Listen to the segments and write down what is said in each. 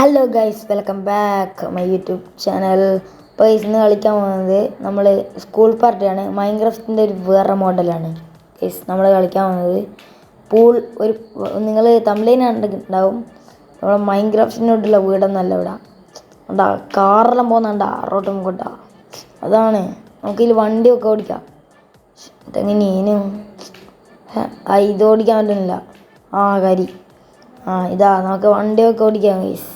Hello guys, welcome back my YouTube channel. ഇപ്പോൾ ഇന്ന് കളിക്കാൻ പോകുന്നത് നമ്മൾ സ്കൂൾ പാർട്ടിയാണ്. മൈൻക്രാഫ്റ്റിൻ്റെ ഒരു വേറെ മോഡലാണ് ഗൈസ് നമ്മൾ കളിക്കാൻ പോകുന്നത്. പൂൾ ഒരു നിങ്ങൾ തമിഴിൽ കണ്ടിട്ടുണ്ടാവും. നമ്മളെ മൈൻക്രാഫ്റ്റിനോടുള്ള വീടൊന്നല്ല ഇവിടെ. ഉണ്ടാ കാറെല്ലാം പോകുന്നുണ്ടാ റോട്ടും കൊണ്ടാ. അതാണ് നമുക്കിതിൽ വണ്ടിയൊക്കെ ഓടിക്കാം. ഇതെങ്ങനെയും ഇത് ഓടിക്കാൻ പറ്റുന്നില്ല. കരി ഇതാ നമുക്ക് വണ്ടിയൊക്കെ ഓടിക്കാം ഗൈസ്.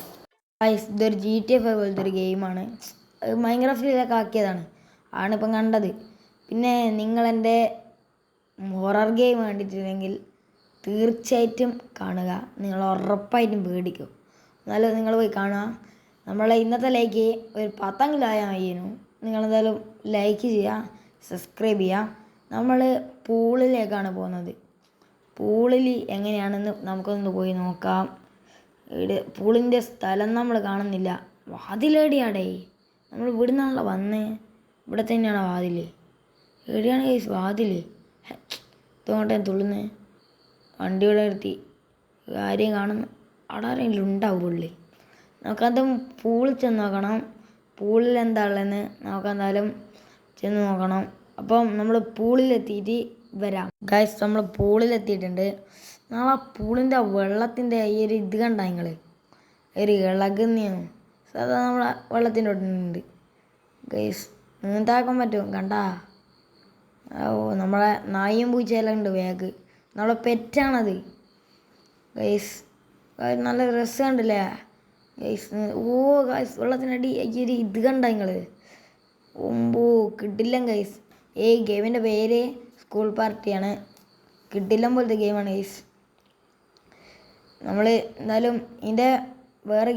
ഇതൊരു GTA 5 പോലത്തെ ഒരു ഗെയിമാണ്. മൈൻക്രാഫ്റ്റിലൊക്കെ ആക്കിയതാണ്. ആണിപ്പം കണ്ടത്. പിന്നെ നിങ്ങളെൻ്റെ ഹൊറർ ഗെയിം കണ്ടിട്ടില്ലെങ്കിൽ തീർച്ചയായിട്ടും കാണുക. നിങ്ങൾ ഉറപ്പായിട്ടും പേടിക്കും. എന്നാലും നിങ്ങൾ പോയി കാണുക. നമ്മളെ ഇന്നത്തെ ലൈക്ക് ഒരു 10 കിലോ ആയാൽ മതിയേനു. നിങ്ങളെന്തായാലും ലൈക്ക് ചെയ്യുക, സബ്സ്ക്രൈബ് ചെയ്യുക. നമ്മൾ പൂളിലേക്കാണ് പോകുന്നത്. പൂളിൽ എങ്ങനെയാണെന്ന് നമുക്കൊന്ന് പോയി നോക്കാം. പൂളിൻ്റെ സ്ഥലം നമ്മൾ കാണുന്നില്ല. വാതിലേടിയാടേ, നമ്മൾ ഇവിടെ നിന്നാണല്ലോ വന്നേ. ഇവിടെ തന്നെയാണ് വാതിൽ. എവിടെയാണ് ഗൈസ് വാതിൽ? ഇതോട്ടെ തുള്ളുന്നേ. വണ്ടിയുടെ നിർത്തി കാര്യം കാണുന്നു. അവിടെ ആരെങ്കിലും ഉണ്ടാവും പുള്ളി. നമുക്കെന്തും പൂളിൽ ചെന്ന് നോക്കണം. പൂളിൽ എന്താ ഉള്ളതെന്ന് നമുക്കെന്തായാലും ചെന്ന് നോക്കണം. അപ്പം നമ്മൾ പൂളിലെത്തിയിട്ട് വരാം ഗൈസ്. നമ്മൾ പൂളിലെത്തിയിട്ടുണ്ട്. നമ്മൾ ആ പൂളിൻ്റെ വെള്ളത്തിൻ്റെ ഈ ഒരു ഇത് കണ്ട നിങ്ങൾ ഒരു ഇളകുന്നതാണ്. സാധാ നമ്മളെ വെള്ളത്തിൻ്റെ ഒട്ടുണ്ട് ഗൈസ്. നീന്താക്കാൻ പറ്റും കണ്ടാ. നമ്മളെ നായും പൂച്ചയെല്ലാം ഉണ്ട് ബാഗ്. നമ്മളെ പെറ്റാണത് ഗൈസ്. നല്ല രസമുണ്ടല്ലേ ഗൈസ്. ഗൈസ് വെള്ളത്തിനടി ഈ ഒരു ഇത് കണ്ട നിങ്ങൾ. കിട്ടില്ല ഗൈസ്. ഗെയിമിൻ്റെ പേര് സ്കൂൾ പാർട്ടിയാണ്. കിട്ടില്ല പോലത്തെ ഗെയിമാണ് ഗൈസ്. നമ്മൾ എന്തായാലും ഇതിൻ്റെ വേറെ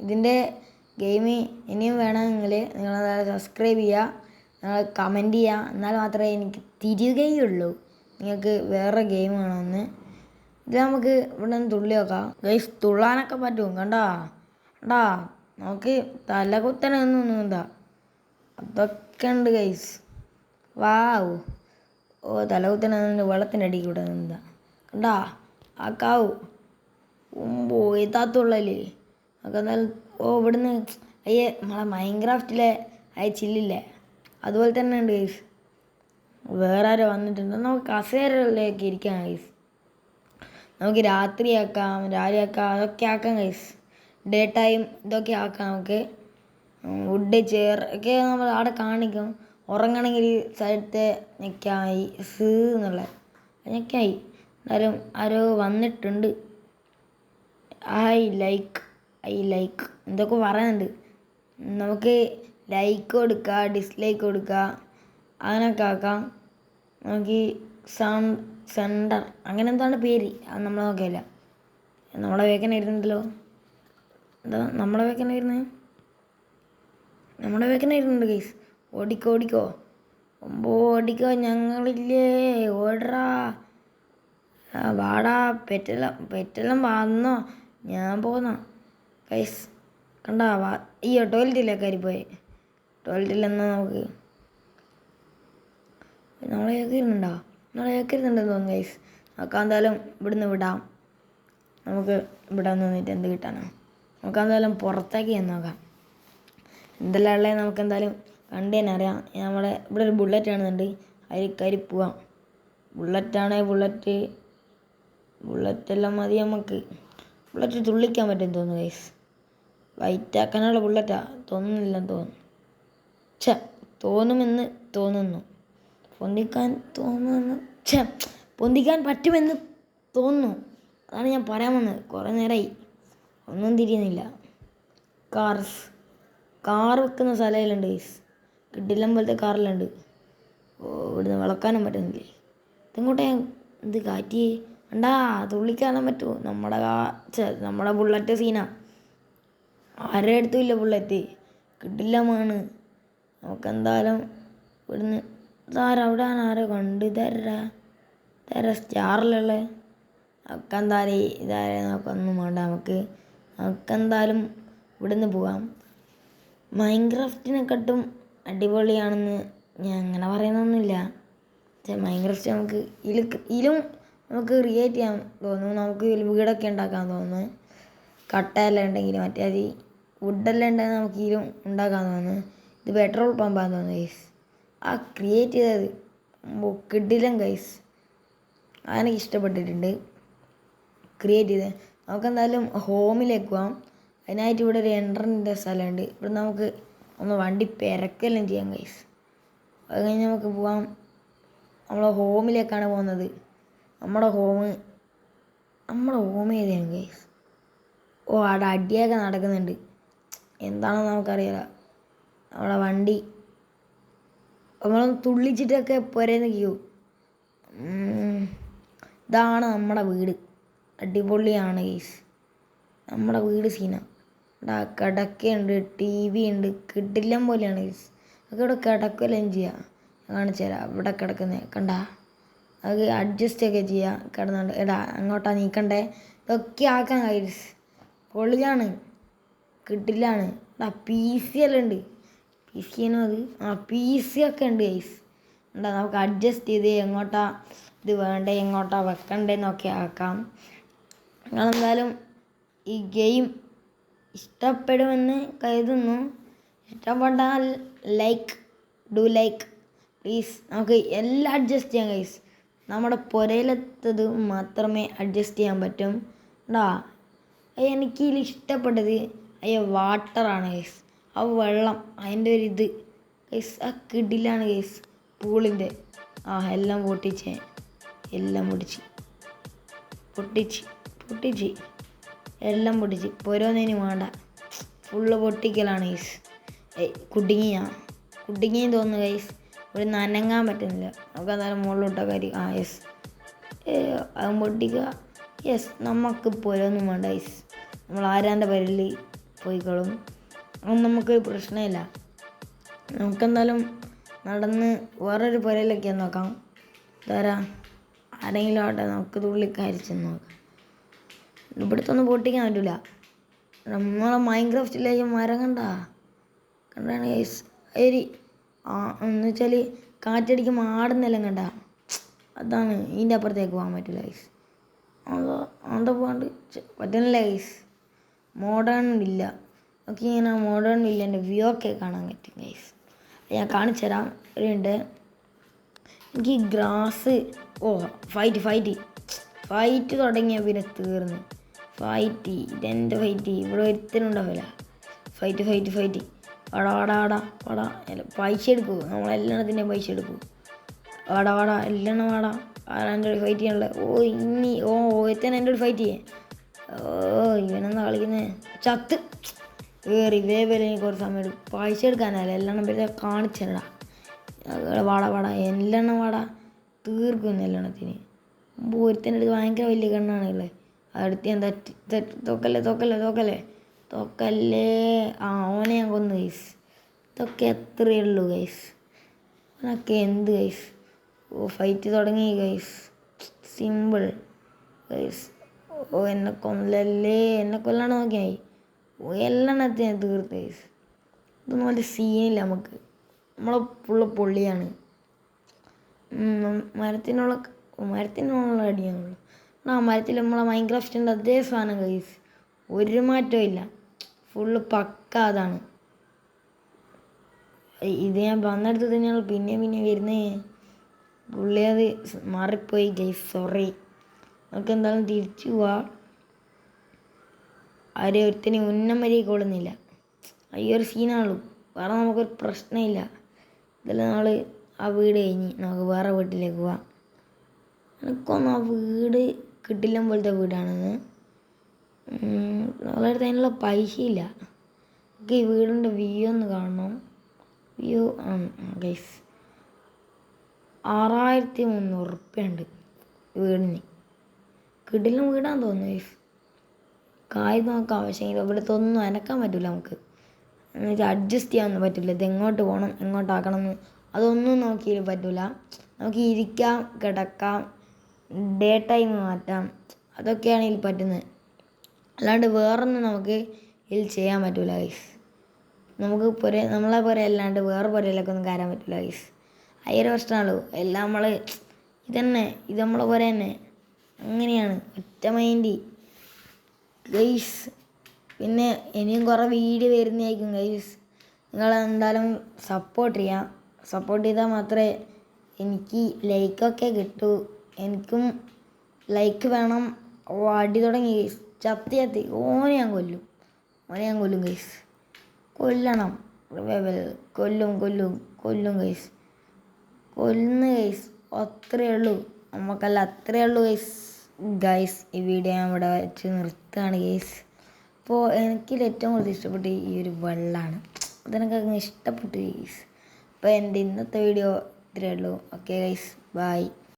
ഇതിൻ്റെ ഗെയിം ഇനിയും വേണമെങ്കിൽ നിങ്ങൾ സബ്സ്ക്രൈബ് ചെയ്യുക, നിങ്ങൾ കമൻറ്റ് ചെയ്യുക. എന്നാൽ മാത്രമേ എനിക്ക് തിരിയുകയുള്ളൂ നിങ്ങൾക്ക് വേറെ ഗെയിം വേണമെന്ന്. ഇത് നമുക്ക് ഇവിടെ നിന്ന് തുള്ളി നോക്കാം ഗൈസ്. തുള്ളാനൊക്കെ പറ്റും കണ്ടാ. നമുക്ക് തലകുത്തനൊന്നും എന്താ അതൊക്കെ ഉണ്ട് ഗൈസ്. തലകുത്തന വെള്ളത്തിൻ്റെ അടിയിൽ കൂടെ എന്താ കണ്ടാ. കാവു എത്താത്തുള്ളല്ലേ നമുക്ക്. എന്നാലും ഇവിടുന്ന് നമ്മളെ മൈൻക്രാഫ്റ്റിലെ ചില്ലില്ലേ അതുപോലെ തന്നെ ഉണ്ട് ഗൈസ്. വേറെ ആരോ വന്നിട്ടുണ്ട്. നമുക്ക് കസേരയിലേക്ക് ഇരിക്കാം ഗൈസ്. നമുക്ക് രാത്രിയാക്കാം, രാവിലെ ആക്കാം, അതൊക്കെ ആക്കാം ഗൈസ്. ഡേ ടൈം ഇതൊക്കെ ആക്കാം നമുക്ക്. വുഡ് ചെയർ ഒക്കെ നമ്മൾ അവിടെ കാണിക്കും. ഉറങ്ങണമെങ്കിൽ സ്ഥലത്തെ ഞെക്കായി എന്നുള്ള ഞെക്കായി. എന്നാലും ആരോ വന്നിട്ടുണ്ട്. ഐ ലൈക്ക് എന്തൊക്കെ പറയുന്നുണ്ട്. നമുക്ക് ലൈക്ക് കൊടുക്കുക, ഡിസ്ലൈക്ക് കൊടുക്കുക, അങ്ങനെയൊക്കെ ആക്കാം. നമുക്ക് സെൻഡർ അങ്ങനെ എന്താണ് പേര് അത് നമ്മൾ നോക്കിയില്ല. നമ്മളെ വേക്കൻ ഇരുന്നുണ്ടല്ലോ. എന്താ നമ്മളെ വേക്കൻ ഇരുന്നുണ്ട് ഗൈസ്. ഓടിക്കോ ഞങ്ങളില്ലേ, ഓടറാ വാടാ. പെറ്റെല്ലാം വന്നോ, ഞാൻ പോന്നോ ഗൈസ്. കണ്ടാ ടോയ്ലറ്റിലേക്ക് കയറിപ്പോയി. ടോയ്ലറ്റിൽ എന്നാ നമുക്ക് നമ്മളെ ഏക്കിരുന്നുണ്ടെന്ന് തോന്നുന്നു ഗൈസ്. നമുക്ക് എന്തായാലും ഇവിടുന്ന് വിടാം. നമുക്ക് ഇവിടെ നിന്നിട്ട് എന്ത് കിട്ടാനോ. നമുക്ക് എന്തായാലും പുറത്തേക്ക് ചെന്ന് നോക്കാം എന്തെല്ലാം ഉള്ളത്. നമുക്ക് എന്തായാലും കണ്ടു തന്നെ അറിയാം. ഇവിടെ ഒരു ബുള്ളറ്റ് കാണുന്നുണ്ട്. അതിൽ കയറി പോവാം. ബുള്ളറ്റെല്ലാം മതി നമുക്ക്. ബുള്ളറ്റ് തുള്ളിക്കാൻ പറ്റും തോന്നുന്നു ഗൈസ്. വൈറ്റാക്കാനുള്ള ബുള്ളറ്റാ തോന്നുന്നില്ലെന്ന് തോന്നുന്നു. തോന്നുന്നു പൊന്തിക്കാൻ പറ്റുമെന്ന് തോന്നുന്നു. അതാണ് ഞാൻ പറയാൻ വന്നത്. കുറേ നേരമായി ഒന്നും തിരിയുന്നില്ല. കാർ വെക്കുന്ന സ്ഥലയിലുണ്ട് ഗൈസ്. കിട്ടില്ല പോലത്തെ കാറിലുണ്ട്. ഇവിടുന്ന് വിളക്കാനും പറ്റുന്നില്ലേ. ഇതെങ്ങോട്ടേ എന്ത് കാറ്റി കണ്ടാ. തുള്ളിക്കാനും പറ്റുമോ? നമ്മുടെ ബുള്ളറ്റ് സീനാ. ആരുടെ അടുത്തും ഇല്ല ബുള്ളറ്റ്. കിട്ടില്ല നമുക്കെന്തായാലും ഇവിടുന്ന് അവിടെ ആരോ കണ്ട് തരാ സ്റ്റാറിലുള്ള നമുക്കെന്തായാലും നമുക്കൊന്നും വേണ്ട. നമുക്കെന്തായാലും ഇവിടുന്ന് പോവാം. മൈൻക്രാഫ്റ്റിനെക്കാട്ടും അടിപൊളിയാണെന്ന് ഞാൻ അങ്ങനെ പറയുന്നൊന്നുമില്ല. മൈൻക്രാഫ്റ്റ് നമുക്ക് ഇതിലും നമുക്ക് ക്രിയേറ്റ് ചെയ്യാൻ തോന്നുന്നു. നമുക്ക് വീടൊക്കെ ഉണ്ടാക്കാൻ തോന്നുന്നു. കട്ടയെല്ലാം ഉണ്ടെങ്കിൽ മറ്റേ അത് വുഡെല്ലാം ഉണ്ടെങ്കിൽ നമുക്ക് ഇതിലും ഉണ്ടാക്കാമെന്ന് തോന്നുന്നു. ഇത് പെട്രോൾ പമ്പാന്ന് തോന്നുന്നു ഗൈസ്. ആ ക്രിയേറ്റ് ചെയ്തത് കിടിലം ഗൈസ്. അതെനിക്ക് ഇഷ്ടപ്പെട്ടിട്ടുണ്ട് ക്രിയേറ്റ് ചെയ്തത്. നമുക്കെന്തായാലും ഹോമിലേക്ക് പോകാം. അതിനായിട്ട് ഇവിടെ ഒരു എൻട്രൻസിൻ്റെ സ്ഥലമുണ്ട്. ഇവിടെ നമുക്ക് ഒന്ന് വണ്ടി പെരക്കെല്ലാം ചെയ്യാം ഗൈസ്. അത് കഴിഞ്ഞ് നമുക്ക് പോകാം. നമ്മളെ ഹോമിലേക്കാണ് പോകുന്നത്. നമ്മുടെ ഹോം ഏരിയയാണ് ഗൈസ്. ഓ അവിടെ അടിയൊക്കെ നടക്കുന്നുണ്ട്. എന്താണെന്ന് നമുക്കറിയില്ല. നമ്മളെ വണ്ടി നമ്മളൊന്ന് തുള്ളിച്ചിട്ടൊക്കെ പുരേന്ന് ക്യൂ. ഇതാണ് നമ്മുടെ വീട്. അടിപൊളിയാണ് ഗൈസ്. നമ്മുടെ വീട് സീന. ഇവിടെ കിടക്കയുണ്ട്, ടി വി ഉണ്ട്, കിടിലം പോലെയാണ് ഗൈസ്. അതൊക്കെ ഇവിടെ കിടക്കുകയെല്ലാം ചെയ്യാം. കാണിച്ചു തരാം. ഇവിടെ കിടക്കുന്നത് കണ്ട. അത് അഡ്ജസ്റ്റ് ഒക്കെ ചെയ്യാം കിടന്നുണ്ട്. എടാ അങ്ങോട്ടാ നീക്കണ്ടേ. ഇതൊക്കെ ആക്കാം ഗൈസ്. പൊളിയാണ്, കിടിലാണ്. എടാ പി സി എല്ലാം ഉണ്ട്. പി സി ആണോ അത്? പി സി ഒക്കെ ഉണ്ട് ഗൈസ്. എന്താ നമുക്ക് അഡ്ജസ്റ്റ് ചെയ്ത് എങ്ങോട്ടാ ഇത് വേണ്ടേ, എങ്ങോട്ടാ വെക്കണ്ടേന്നൊക്കെ ആക്കാം. നിങ്ങളെന്തായാലും ഈ ഗെയിം ഇഷ്ടപ്പെടുമെന്ന് കരുതുന്നു. ഇഷ്ടപ്പെട്ടാൽ ലൈക്ക് പ്ലീസ്. നമുക്ക് എല്ലാം അഡ്ജസ്റ്റ് ചെയ്യാം ഗൈസ്. നമ്മുടെ പുരയിലെത്തത് മാത്രമേ അഡ്ജസ്റ്റ് ചെയ്യാൻ പറ്റും. ഉണ്ടാ എനിക്ക് ഇതിൽ ഇഷ്ടപ്പെട്ടത് വാട്ടറാണ് ഗൈസ്. ആ വെള്ളം, അതിൻ്റെ ഒരു ഇത് ഗൈസ്, ആ കിടിലാണ് ഗൈസ്. പൂളിൻ്റെ എല്ലാം പൊട്ടിച്ച് എല്ലാം പൊട്ടിച്ച് പോരോന്നതിന് വേണ്ട. Full പൊട്ടിക്കലാണ് guys. കുടുങ്ങിയെന്ന് തോന്നുന്നു ഗൈസ്. ഇവിടെ നനങ്ങാൻ പറ്റുന്നില്ല. നമുക്ക് എന്തായാലും മുകളിലോട്ട കാര്യം. യെസ് അതും പൊട്ടിക്കുക. യെസ് നമുക്ക് പോരൊന്നും വേണ്ട ഗൈസ്. നമ്മൾ ആരാൻ്റെ പേരിൽ പോയിക്കോളും. അതൊന്നും നമുക്കൊരു പ്രശ്നമില്ല. നമുക്കെന്തായാലും നടന്ന് വേറൊരു പുരയിലൊക്കെ നോക്കാം. ഇതാരാ ആരെങ്കിലും ആട്ടെ, നമുക്ക് തുള്ളിക്കാരിച്ചെന്ന് നോക്കാം. ഇവിടുത്തെ ഒന്നും പൊട്ടിക്കാൻ പറ്റില്ല. നമ്മളെ മൈൻക്രാഫ്റ്റിലേക്ക് മരം കണ്ടാണ് ഗൈസ്. എന്ന് വെച്ചാൽ കാറ്റടിക്കുമ്പോൾ ആടുന്നെല്ലാം കണ്ട. അതാണ്. ഇതിൻ്റെ അപ്പുറത്തേക്ക് പോകാൻ പറ്റില്ല ഗൈസ്. അത് പോകാണ്ട് പറ്റുന്നില്ല ഗൈസ്. മോഡേൺ ഇല്ല. നമുക്ക് ഇങ്ങനെ മോഡേൺ വില്ലേൻ്റെ വ്യൂ ഒക്കെ കാണാൻ പറ്റും ഗൈസ്. ഞാൻ കാണിച്ചു തരാം. ഉണ്ട് എനിക്ക് ഗ്രാസ്. ഫൈറ്റ് തുടങ്ങിയ പിന്നെ തീർന്ന്. ഇതെൻ്റെ ഫൈറ്റ്. ഇവിടെ ഒരുത്തനും ഉണ്ടാവില്ല. ഫൈറ്റ് വാടാ പൈസ എടുക്കൂ. നമ്മളെല്ലാത്തിൻ്റെയും പൈസ എടുക്കൂ. വാടാ എല്ലാം വാടാ. എൻ്റെ ഒരു ഫൈറ്റ് ചെയ്യാനുള്ള. ഒരുത്തൻ എൻ്റെ ഒരു ഫൈറ്റ് ചെയ്യേ. ഇവനെന്താ കളിക്കുന്നത്? ചത്ത് റിവൈവൽ. കുറച്ച് സമയം എടുക്കും. പൈസ എടുക്കാനല്ല, എല്ലാം കാണിച്ചു തരടാ. വാടാ എല്ലാം തീർക്കും എല്ലണത്തിന്. ഒരുത്തൻ്റെ അടുത്ത് ഭയങ്കര വലിയ കണ്ണാണ് ഉള്ളത്. അടുത്ത് ഞാൻ തോക്കല്ലേ. ഓനെ ഞാൻ കൊന്നു ഗൈസ്. ഇതൊക്കെ എത്രയേ ഉള്ളൂ ഗൈസ്. അതൊക്കെ എന്ത് ഗൈസ്. ഫൈറ്റ് തുടങ്ങി ഗൈസ്. Simple guys. എന്നെ കൊല്ലല്ലേ. എന്നെ കൊല്ലാണ്ട് നോക്കിയായി. എല്ലെണ്ണത്തിന് തീർത്ത് ഗൈസ്. ഇതൊന്നും വലിയ സീനില്ല നമുക്ക്. നമ്മളെ ഫുള്ള് പൊള്ളിയാണ്. മരത്തിനുള്ള അടിയാണുള്ളൂ. മരത്തിൽ നമ്മളെ മൈൻക്രാഫ്റ്റിൻ്റെ അതേ സാധനം ഗൈസ്. ഒരു മാറ്റവും ഇല്ല. ഫുള്ള് പക്ക അതാണ്. ഇത് ഞാൻ വന്നെടുത്ത് തന്നെയാണ് പിന്നെ വരുന്നേ. പുള്ളി അത് മാറിപ്പോയി ഗൈസ്. സോറി. നമുക്ക് എന്തായാലും തിരിച്ചു പോവാം. ആരെ ഒരുത്തന് ഉന്നം വരെ കൊള്ളുന്നില്ല. ഈ ഒരു സീനാണുള്ളൂ. വേറെ നമുക്കൊരു പ്രശ്നമില്ല. ഇതെല്ലാം നമ്മൾ ആ വീട് കഴിഞ്ഞ് നമുക്ക് വേറെ വീട്ടിലേക്ക് പോവാം. എനിക്കൊന്നും ആ വീട് കിട്ടില്ല പോലത്തെ വീടാണെന്ന്. നമ്മളെ അടുത്ത് അതിനുള്ള പൈസയില്ല. നമുക്ക് ഈ വീടിൻ്റെ വ്യൂ ഒന്ന് കാണണം. വ്യൂ ഗൈസ് 6300 ഉറുപ്പ്യ വീടിന്. കിടിലം വീടാന്ന് തോന്നുന്നു ഗൈസ്. കായ് നോക്കാം. പക്ഷേ ഇവിടുത്തെ ഒന്നും അനക്കാൻ പറ്റില്ല നമുക്ക്. എന്ന് വെച്ചാൽ അഡ്ജസ്റ്റ് ചെയ്യാനൊന്നും പറ്റില്ല. ഇത് എങ്ങോട്ട് പോകണം, എങ്ങോട്ടാക്കണം എന്ന് അതൊന്നും നോക്കിയിട്ട് പറ്റില്ല. നമുക്ക് ഇരിക്കാം, കിടക്കാം, ഡേ ടൈം മാറ്റാം. അതൊക്കെയാണ് ഇതിൽ പറ്റുന്നത്. അല്ലാണ്ട് വേറൊന്നും നമുക്ക് ഇതിൽ ചെയ്യാൻ പറ്റില്ല ഗൈസ്. നമുക്ക് നമ്മളെ പുര അല്ലാണ്ട് വേറെ പുരയിലൊക്കെ ഒന്നും കയറാൻ പറ്റില്ല ഗൈസ്. അയ്യൊരു പ്രശ്നമുള്ളൂ. എല്ലാം ഇത് നമ്മളെ പുര തന്നെ. അങ്ങനെയാണ്. ഒറ്റ മൈൻഡ് ഗൈസ്. പിന്നെ ഇനിയും കുറേ വീഡിയോ വരുന്നതായിരിക്കും ഗൈസ്. നിങ്ങളെന്തായാലും സപ്പോർട്ട് ചെയ്യാം. സപ്പോർട്ട് ചെയ്താൽ മാത്രമേ എനിക്ക് ലൈക്കൊക്കെ കിട്ടൂ. എനിക്കും ലൈക്ക് വേണം. അടി തുടങ്ങി ഗൈസ്. ചത്തി ഓനെ ഞാൻ കൊല്ലും ഗൈസ്. കൊല്ലണം. കൊല്ലും ഗൈസ്. കൊല്ലുന്ന ഗൈസ്. അത്രയേ ഉള്ളൂ. നമുക്കല്ല അത്രയേ ഉള്ളൂ ഗൈസ്. ഈ വീഡിയോ ഞാൻ ഇവിടെ വെച്ച് നിർത്തുകയാണ് ഗൈസ്. അപ്പോൾ എനിക്ക് ഏറ്റവും കൂടുതൽ ഇഷ്ടപ്പെട്ട ഈ ഒരു വെള്ളമാണ്. അതെനിക്ക് അങ്ങ് ഇഷ്ടപ്പെട്ടു ഗൈസ്. അപ്പോൾ എൻ്റെ ഇന്നത്തെ വീഡിയോ ഇത്രയേ ഉള്ളൂ. Okay guys, by.